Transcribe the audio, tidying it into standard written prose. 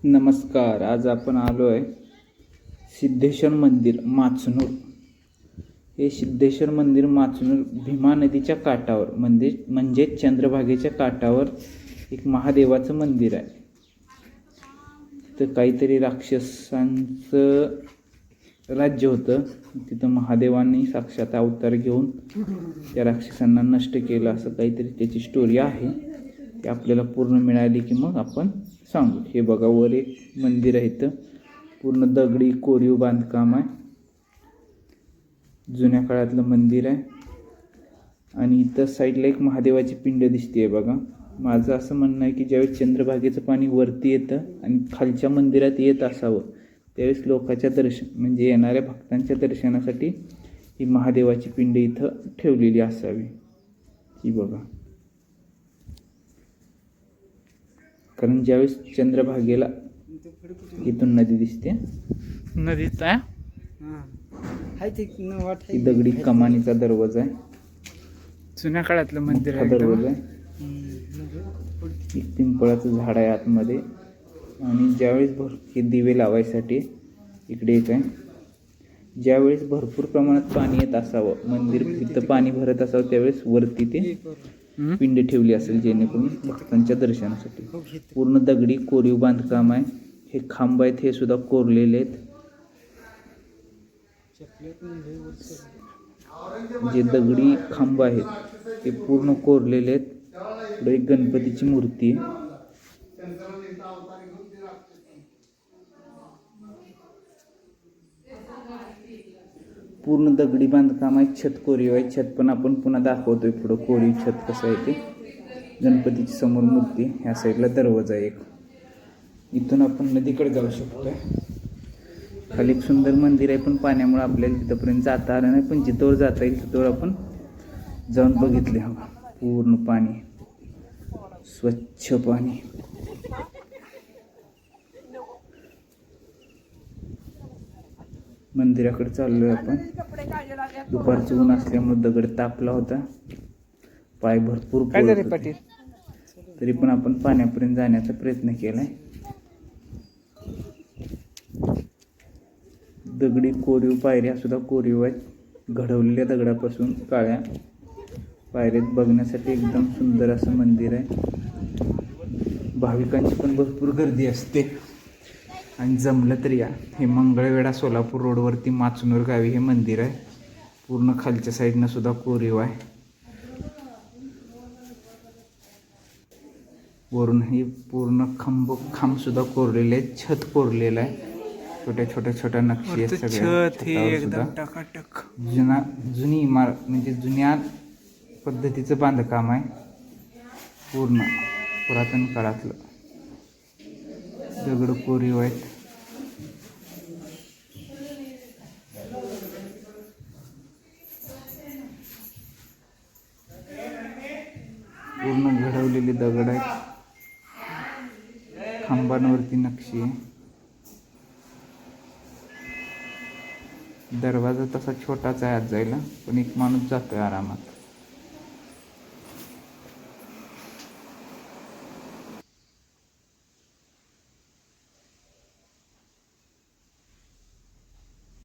नमस्कार. आज आपण आलो आहे सिद्धेश्वर मंदिर माचनूर. हे सिद्धेश्वर मंदिर माचनूर भीमा नदीच्या काठावर म्हणजे चंद्रभागेच्या काठावर एक महादेवाचं मंदिर आहे. तर काहीतरी राक्षसांचं राज्य होतं. तिथं महादेवांनी साक्षात अवतार घेऊन त्या राक्षसांना नष्ट केलं, असं काहीतरी त्याची स्टोरी आहे. ती आपल्याला पूर्ण मिळाली की मग आपण सांगू. हे बघा, वर एक मंदिर आहे, इथं पूर्ण दगडी कोरीव बांधकाम आहे. जुन्या काळातलं मंदिर आहे. आणि इथं साईडला एक महादेवाची पिंड दिसते बघा. माझं असं म्हणणं आहे की ज्यावेळेस चंद्रभागेचं पाणी वरती येतं आणि खालच्या मंदिरात येत असावं, त्यावेळेस लोकांच्या म्हणजे येणाऱ्या भक्तांच्या दर्शनासाठी ही महादेवाची पिंड इथं ठेवलेली असावी. ही बघा, कारण ज्यावेळेस चंद्रभागेला इथून नदी दिसते, नदीत ही दगडी कमानीचा दरवाजा आहे. जुन्या काळातलं मंदिर हा आहे. दरवाजा आहे. एक पिंपळाचं झाड आहे आतमध्ये. आणि ज्यावेळेस हे दिवे लावायसाठी इकडे एक आहे. ज्यावेळेस भरपूर प्रमाणात पाणी येत असावं, मंदिर इथं पाणी भरत असावं, त्यावेळेस वरती ते पिंड ठेवली असेल, जेणेकरून भक्तांच्या दर्शनासाठी. पूर्ण दगडी कोरीव बांधकाम आहे. हे खांब आहेत, हे सुद्धा कोरलेले आहेत. जे दगडी खांब आहेत ते पूर्ण कोरलेले आहेत. पुढे एक गणपतीची मूर्ती आहे. पूर्ण दगडी बांधकाम आहे. छत कोरीव आहे. छत पण आपण पुन्हा दाखवतोय पुढं, कोरीव छत कसं आहे ते. गणपतीची समोर मूर्ती, ह्या साईडला दरवाजा आहे एक. इथून आपण नदीकडे जाऊ शकतोय. खाली एक सुंदर मंदिर आहे, पण पाण्यामुळे आपल्याला तिथंपर्यंत जाता आलं नाही. पण जिथवर जाता येईल तिथवर आपण जाऊन बघितले. हवा पूर्ण पाणी, स्वच्छ पाणी. मंदिराकडे चाललोय आपण. दुपारचं ऊन असल्यामुळे दगड तापला होता, पाय भरपूर पोळत होते. तरी पण आपण पाण्यापर्यंत जाण्याचा प्रयत्न केलाय. दगडी कोरीव पायऱ्या सुद्धा कोरीव आहेत, घडवलेल्या दगडापासून काळ्या पायऱ्यात. बघण्यासाठी एकदम सुंदर असं मंदिर आहे. भाविकांची पण भरपूर गर्दी असते. आणि जमलं तर या. हे मंगळवेढा सोलापूर रोडवरती माचनूर गावी हे मंदिर आहे. पूर्ण खालच्या साईडनं सुद्धा कोरीव आहे. वरून हे पूर्ण खांब सुद्धा कोरलेले आहेत. छत कोरलेलं आहे. छोट्या नक्षी आहेत सगळ्या. जुनी इमारत म्हणजे जुन्या पद्धतीचं बांधकाम आहे. पूर्ण पुरातन काळातलं. दगड कोरीव आहेत. पूर्ण घडवलेली दगड आहेत. खांबांवरती नक्षी आहे. दरवाजा तसा छोटाच आहे आत जायला, पण एक माणूस जातोय आरामात.